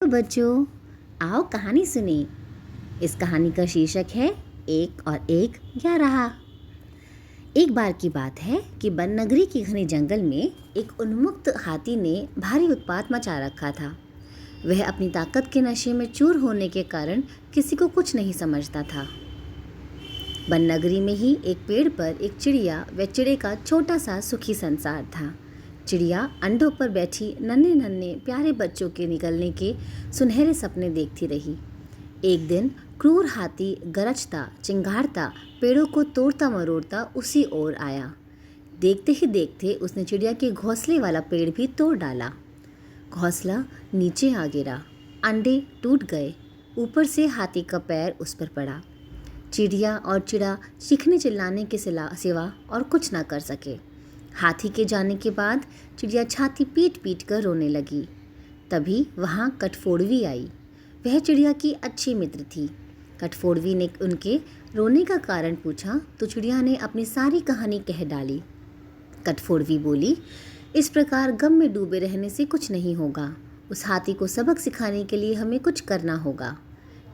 बच्चों, आओ कहानी सुनिए। इस कहानी का शीर्षक है एक और एक 11। एक बार की बात है कि वन नगरी के घने जंगल में एक उन्मत्त हाथी ने भारी उत्पात मचा रखा था। वह अपनी ताकत के नशे में चूर होने के कारण किसी को कुछ नहीं समझता था। वन नगरी में ही एक पेड़ पर एक चिड़िया व चिड़े का छोटा सा सुखी संसार था। चिड़िया अंडों पर बैठी नन्हे नन्हे प्यारे बच्चों के निकलने के सुनहरे सपने देखती रही। एक दिन क्रूर हाथी गरजता चिंगारता पेड़ों को तोड़ता मरोड़ता उसी ओर आया। देखते ही देखते उसने चिड़िया के घोंसले वाला पेड़ भी तोड़ डाला। घोंसला नीचे आ गिरा, अंडे टूट गए, ऊपर से हाथी का पैर उस पर पड़ा। चिड़िया और चिड़ा चीखने चिल्लाने के सिवा और कुछ ना कर सके। हाथी के जाने के बाद चिड़िया छाती पीट पीट कर रोने लगी। तभी वहाँ कठफोड़वी आई। वह चिड़िया की अच्छी मित्र थी। कठफोड़वी ने उनके रोने का कारण पूछा तो चिड़िया ने अपनी सारी कहानी कह डाली। कठफोड़वी बोली, इस प्रकार गम में डूबे रहने से कुछ नहीं होगा। उस हाथी को सबक सिखाने के लिए हमें कुछ करना होगा।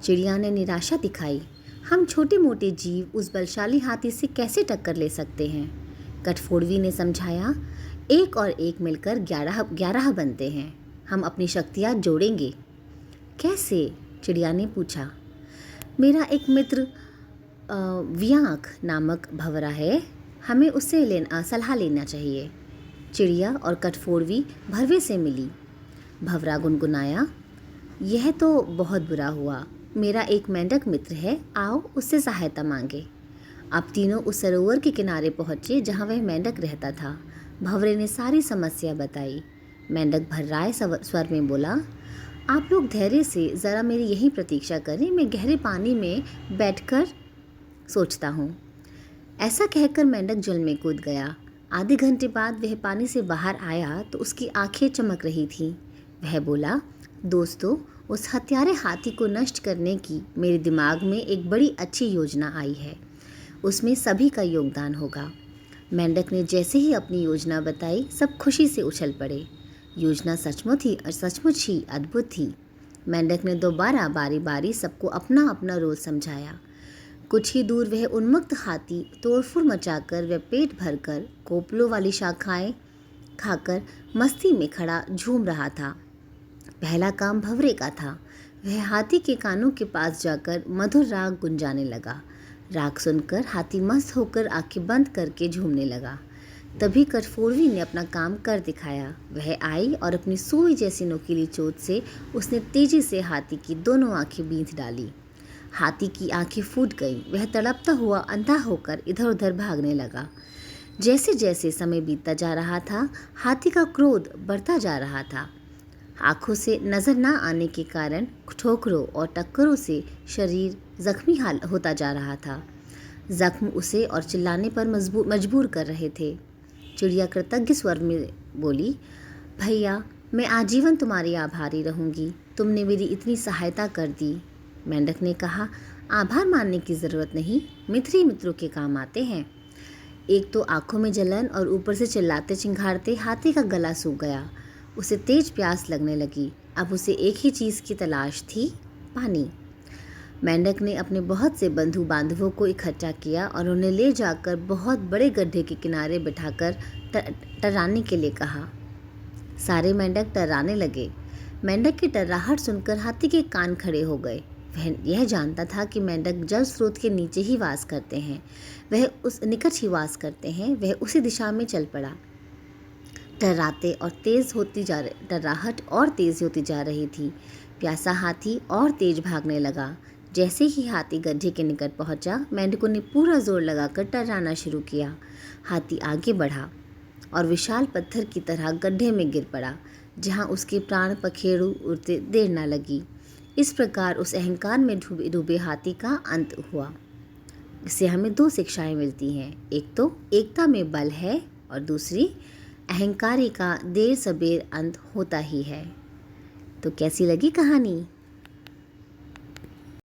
चिड़िया ने निराशा दिखाई। हम छोटे मोटे जीव उस बलशाली हाथी से कैसे टक्कर ले सकते हैं? कठफोड़वी ने समझाया, एक और एक मिलकर 11 बनते हैं। हम अपनी शक्तियाँ जोड़ेंगे। कैसे? चिड़िया ने पूछा। मेरा एक मित्र व्यांक नामक भंवरा है, हमें उससे सलाह लेना चाहिए। चिड़िया और कठफोड़वी भंवरे से मिली। भंवरा गुनगुनाया, यह तो बहुत बुरा हुआ। मेरा एक मेंढक मित्र है, आओ उससे सहायता मांगे। अब तीनों उस सरोवर के किनारे पहुँचे जहाँ वह मेंढक रहता था। भंवरे ने सारी समस्या बताई। मेंढक भर्राए स्वर में बोला, आप लोग धैर्य से ज़रा मेरी यहीं प्रतीक्षा करें, मैं गहरे पानी में बैठकर सोचता हूँ। ऐसा कहकर मेंढक जल में कूद गया। आधे घंटे बाद वह पानी से बाहर आया तो उसकी आंखें चमक रही थीं। वह बोला, दोस्तों, उस हत्यारे हाथी को नष्ट करने की मेरे दिमाग में एक बड़ी अच्छी योजना आई है। उसमें सभी का योगदान होगा। मेंढक ने जैसे ही अपनी योजना बताई, सब खुशी से उछल पड़े। योजना सचमुच ही अद्भुत थी। मेंढक ने दोबारा बारी बारी सबको अपना अपना रोल समझाया। कुछ ही दूर वह उन्मत्त हाथी तोड़फोड़ मचाकर व पेट भरकर कोपलों वाली शाखाएं खाकर मस्ती में खड़ा झूम रहा था। पहला काम भंवरे का था। वह हाथी के कानों के पास जाकर मधुर राग गुंजाने लगा। राग सुनकर हाथी मस्त होकर आंखें बंद करके झूमने लगा। तभी कठफोड़वी ने अपना काम कर दिखाया। वह आई और अपनी सुई जैसी नुकीली चोंच से उसने तेजी से हाथी की दोनों आंखें बींध डाली। हाथी की आंखें फूट गईं। वह तड़पता हुआ अंधा होकर इधर उधर भागने लगा। जैसे जैसे समय बीतता जा रहा था, हाथी का क्रोध बढ़ता जा रहा था। आँखों से नज़र न आने के कारण ठोकरों और टक्करों से शरीर जख्मी होता जा रहा था। जख्म उसे और चिल्लाने पर मजबूर कर रहे थे। चिड़िया कृतज्ञ स्वर में बोली, भैया, मैं आजीवन तुम्हारी आभारी रहूँगी। तुमने मेरी इतनी सहायता कर दी। मेंढक ने कहा, आभार मानने की ज़रूरत नहीं, मित्र ही मित्रों के काम आते हैं। एक तो आँखों में जलन और ऊपर से चिल्लाते चिंघाड़ते हाथी का गला सूख गया। उसे तेज प्यास लगने लगी। अब उसे एक ही चीज़ की तलाश थी, पानी। मेंढक ने अपने बहुत से बंधु बांधवों को इकट्ठा किया और उन्हें ले जाकर बहुत बड़े गड्ढे के किनारे बिठाकर टर्राने के लिए कहा। सारे मेंढक टर्राने लगे। मेंढक की टर्राहट सुनकर हाथी के कान खड़े हो गए। वह यह जानता था कि मेंढक जल स्रोत के नीचे ही वास करते हैं, वह उस निकट ही वास करते हैं। वह उसी दिशा में चल पड़ा। टर्राहट और तेज होती जा रही थी। प्यासा हाथी और तेज भागने लगा। जैसे ही हाथी गड्ढे के निकट पहुंचा, मेंढकों ने पूरा जोर लगाकर टर्राना शुरू किया। हाथी आगे बढ़ा और विशाल पत्थर की तरह गड्ढे में गिर पड़ा, जहां उसके प्राण पखेरु उड़ते देर न लगी। इस प्रकार उस अहंकार में डूबे हाथी का अंत हुआ। इससे हमें 2 शिक्षाएं मिलती हैं। एक तो एकता में बल है और दूसरी अहंकारी का देर सबेर अंत होता ही है। तो कैसी लगी कहानी?